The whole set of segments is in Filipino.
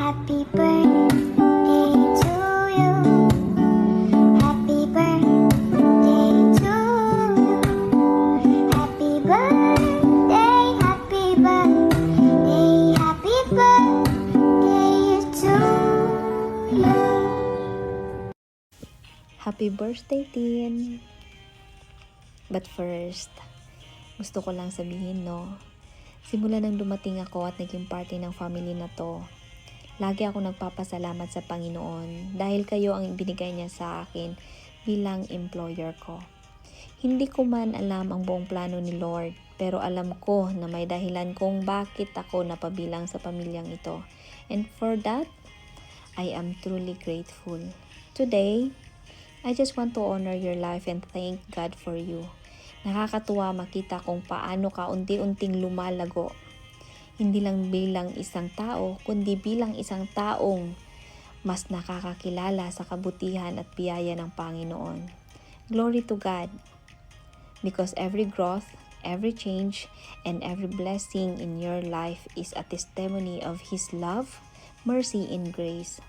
Happy birthday to you. Happy birthday to you. Happy birthday, happy birthday, happy birthday to you. Happy birthday, Tin! But first, gusto ko lang sabihin, no? Simula nang dumating ako at naging party ng family na to, lagi ako nagpapasalamat sa Panginoon dahil kayo ang ibinigay niya sa akin bilang employer ko. Hindi ko man alam ang buong plano ni Lord, pero alam ko na may dahilan kung bakit ako napabilang sa pamilyang ito. And for that, I am truly grateful. Today, I just want to honor your life and thank God for you. Nakakatuwa makita kung paano ka unti-unting lumalago. Hindi lang bilang isang tao, kundi bilang isang taong mas nakakakilala sa kabutihan at biyaya ng Panginoon. Glory to God. Because every growth, every change, and every blessing in your life is a testimony of His love, mercy, and grace.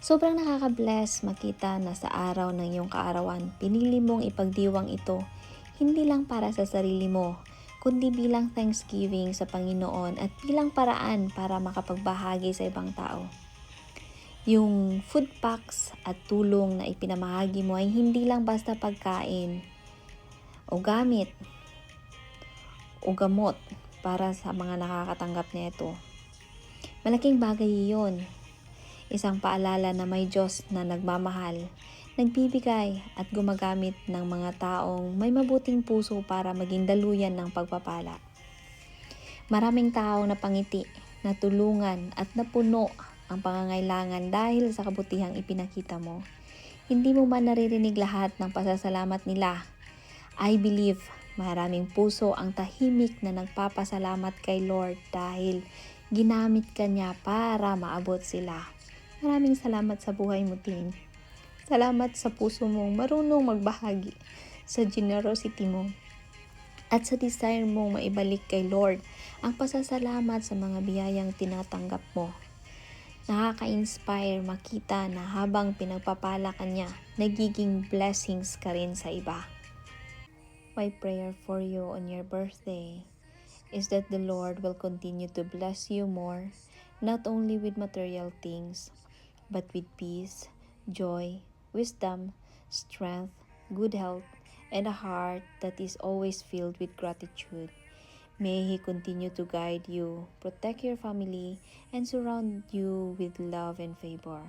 Sobrang nakaka-bless makita na sa araw ng iyong kaarawan, pinili mong ipagdiwang ito, hindi lang para sa sarili mo, kundi bilang thanksgiving sa Panginoon at bilang paraan para makapagbahagi sa ibang tao. Yung food packs at tulong na ipinamahagi mo ay hindi lang basta pagkain o gamit o gamot para sa mga nakakatanggap nito. Malaking bagay iyon. Isang paalala na may Diyos na nagmamahal, nagbibigay at gumagamit ng mga taong may mabuting puso para maging daluyan ng pagpapala. Maraming tao na pangiti, natulungan at napuno ang pangangailangan dahil sa kabutihang ipinakita mo. Hindi mo man naririnig lahat ng pasasalamat nila. I believe maraming puso ang tahimik na nagpapasalamat kay Lord dahil ginamit ka niya para maabot sila. Maraming salamat sa buhay mo, Tin. Salamat sa puso mong marunong magbahagi, sa generosity mo, at sa desire mong maibalik kay Lord ang pasasalamat sa mga biyayang tinatanggap mo. Nakaka-inspire makita na habang pinagpapala ka niya, nagiging blessings ka rin sa iba. My prayer for you on your birthday is that the Lord will continue to bless you more, not only with material things, but with peace, joy, wisdom, strength, good health, and a heart that is always filled with gratitude. May He continue to guide you, protect your family, and surround you with love and favor.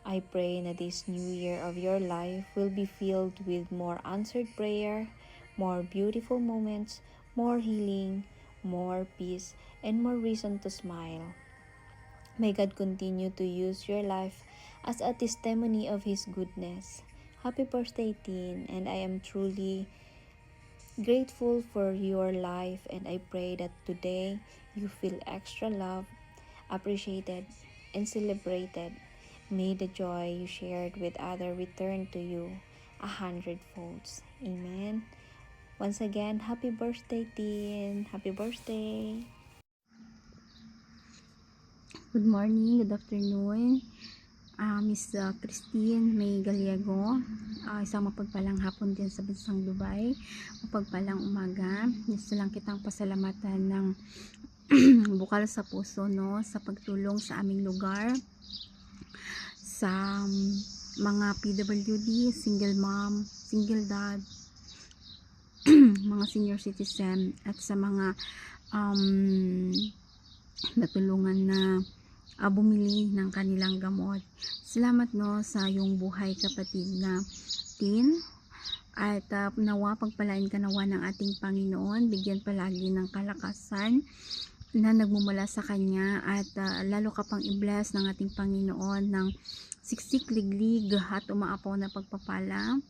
I pray that this new year of your life will be filled with more answered prayer, more beautiful moments, more healing, more peace, and more reason to smile. May God continue to use your life as a testimony of His goodness. Happy birthday, Tin, and I am truly grateful for your life, and I pray that today you feel extra loved, appreciated, and celebrated. May the joy you shared with others return to you 100-folds. Amen. Once again, happy birthday, Tin. Happy birthday. Good morning, good afternoon, Miss Christine May Galiago. Isang mapagpalang hapon din sa bansang Dubai, mapagpalang umaga. Gusto lang kitang pasalamatan ng bukal sa puso, no, sa pagtulong sa aming lugar, sa mga PWD, single mom, single dad, mga senior citizen, at sa mga natulungan na bumili ng kanilang gamot. Salamat, no, sa iyong buhay, kapatid na Tin, at nawa pagpalain ka nawa ng ating Panginoon, bigyan palagi ng kalakasan na nagmumula sa Kanya, at lalo ka pang i-bless ng ating Panginoon ng siksik, liglig at umaapaw na pagpapala.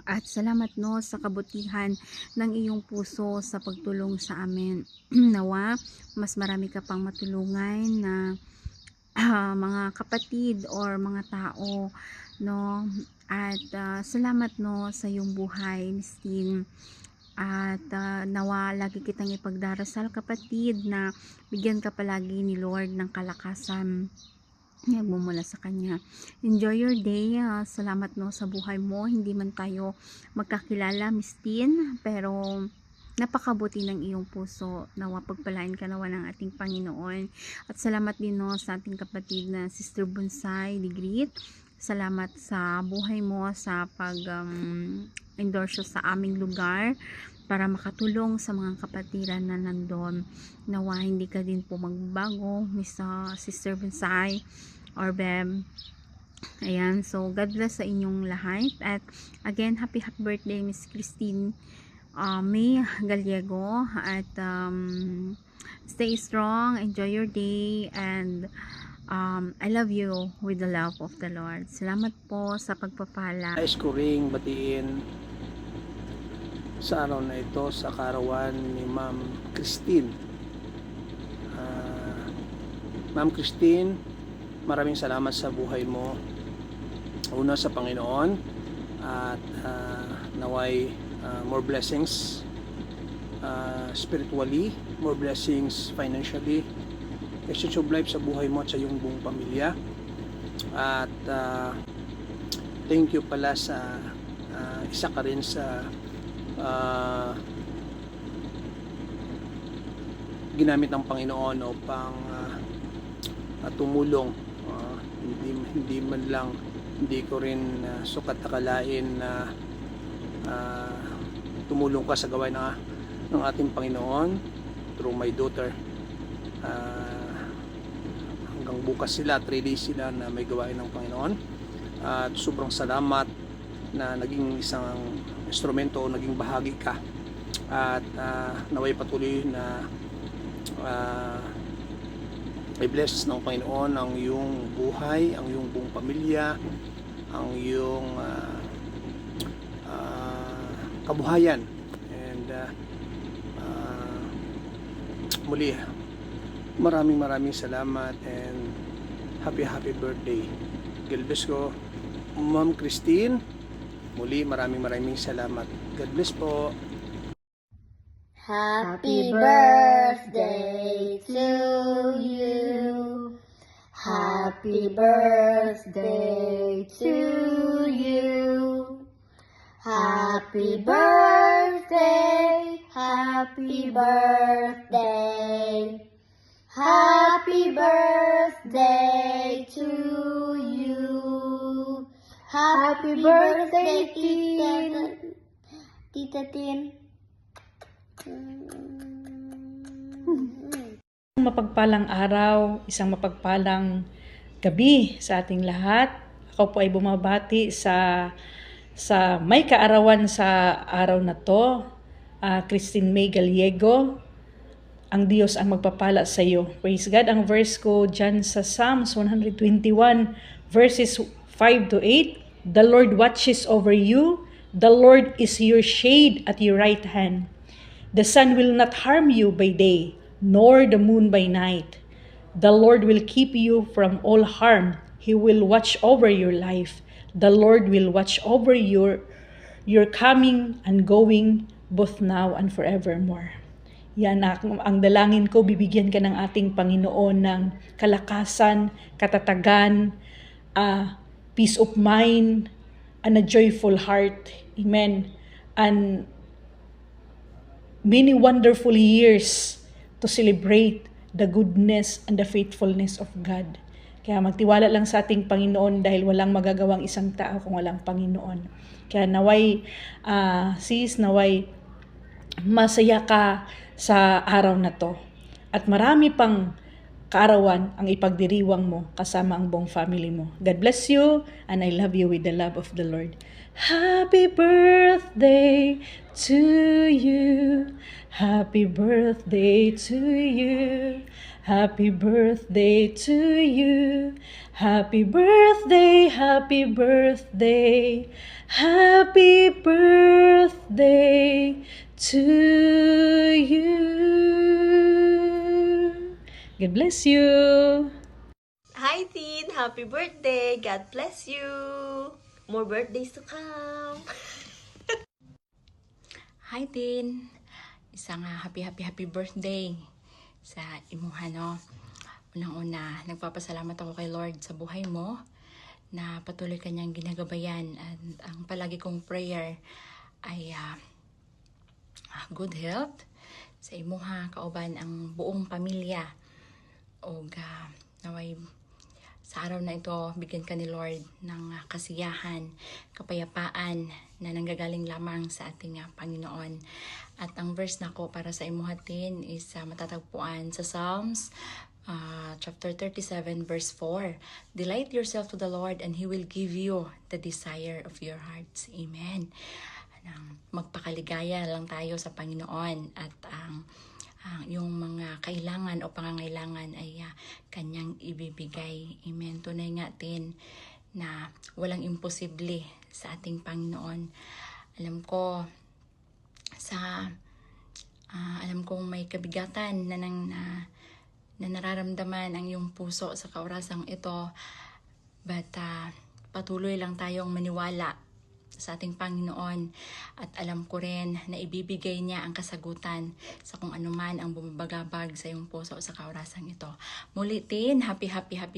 At salamat, no, sa kabutihan ng iyong puso sa pagtulong sa amin. Nawa mas marami ka pang matulungan na mga kapatid or mga tao, no. At salamat, no, sa iyong buhay, Miss Tin. At nawa lagi kitang ipagdarasal kapatid na bigyan ka palagi ni Lord ng kalakasan mula sa Kanya. Enjoy your day. Salamat no sa buhay mo. Hindi man tayo magkakilala, Miss Tin, pero napakabuti ng iyong puso. Nawa pagpalain ka nawa ng ating Panginoon. At salamat din no sa ating kapatid na Sister Bonsai Ligrit. Salamat sa buhay mo sa pag-endorse sa aming lugar para makatulong sa mga kapatiran na nandun. Nawa hindi ka din po magbago, Miss Sister Bonsai or Beb. Ayan, so God bless sa inyong lahat. At again, happy birthday Miss Christine May Gallego. At stay strong, enjoy your day, and I love you with the love of the Lord. Salamat po sa pagpapala. Nais ko ring batiin sa araw na ito sa karawan ni Ma'am Christine. Ma'am Christine, maraming salamat sa buhay mo. Una sa Panginoon at naway more blessings spiritually, more blessings financially, exchange of life sa buhay mo at sa iyong buong pamilya. At thank you pala sa isa ka rin sa ginamit ng Panginoon upang tumulong. Hindi man lang, hindi ko rin sukat akalain na tumulong ka sa gawain ng ating Panginoon through my daughter. Hanggang bukas sila, 3 days sila na may gawain ng Panginoon. At sobrang salamat na naging isang instrumento o naging bahagi ka. At naway patuloy na i-bless ng Panginoon ang iyong buhay, ang iyong buong pamilya, ang iyong kabuhayan. And muli, maraming salamat and happy birthday. God bless ko, Ma'am Christine. Muli, maraming salamat. God bless po. Happy birthday to you. Happy birthday to you. Happy birthday. Happy birthday. Happy birthday to you. Happy birthday, Tita Tin. Mapagpalang araw, isang mapagpalang gabi sa ating lahat. Ako po ay bumabati sa may kaarawan sa araw na to. Christine May Gallego, ang Diyos ang magpapala sa iyo. Praise God. Ang verse ko dyan sa Psalms 121 verses 5 to 8. The Lord watches over you. The Lord is your shade at your right hand. The sun will not harm you by day, nor the moon by night. The Lord will keep you from all harm. He will watch over your life. The Lord will watch over your coming and going, both now and forevermore. Yan ang dalangin ko, bibigyan ka ng ating Panginoon ng kalakasan, katatagan, peace of mind, and a joyful heart. Amen. And many wonderful years to celebrate the goodness and the faithfulness of God. Kaya magtiwala lang sa ating Panginoon dahil walang magagawang isang tao kung walang Panginoon. Kaya naway, naway masaya ka sa araw na to. At marami pang kaarawan ang ipagdiriwang mo kasama ang buong family mo. God bless you and I love you with the love of the Lord. Happy birthday to you. Happy birthday to you. Happy birthday to you. Happy birthday, happy birthday. Happy birthday to you. God bless you. Hi, Tin! Happy birthday! God bless you! More birthdays to come! Hi Tin! Isang happy birthday sa imuha, no? Unang-una, nagpapasalamat ako kay Lord sa buhay mo na patuloy kanyang ginagabayan, at ang palagi kong prayer ay good health sa imuha, kauban ang buong pamilya, o naway sa araw na ito, bigyan ka ni Lord ng kasiyahan, kapayapaan na nanggagaling lamang sa ating Panginoon. At ang verse na ko para sa imuhatin is matatagpuan sa Psalms chapter 37 verse 4. Delight yourself to the Lord and He will give you the desire of your hearts. Amen. Magpakaligaya lang tayo sa Panginoon, at yung mga kailangan o pangangailangan ay kanyang ibibigay. Amen. Tunay nga din na walang imposible sa ating Panginoon. Alam kong may kabigatan na nararamdaman ang iyong puso sa kaorasang ito, but patuloy lang tayong maniwala sa ating Panginoon, at alam ko rin na ibibigay niya ang kasagutan sa kung anuman ang bumabagabag sa iyong puso sa kaorasang ito. Muli Tin, happy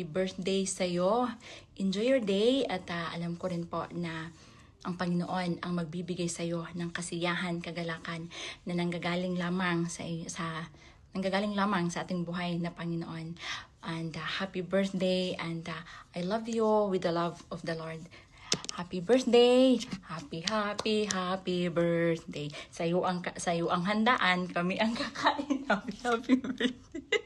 birthday sa iyo. Enjoy your day, at alam ko rin po na ang Panginoon ang magbibigay sa iyo ng kasiyahan, kagalakan na nanggagaling lamang sa ating buhay na Panginoon. And happy birthday, and I love you with the love of the Lord. Happy birthday! Happy birthday! Sa iyo ang handaan, kami ang kakain. Happy birthday!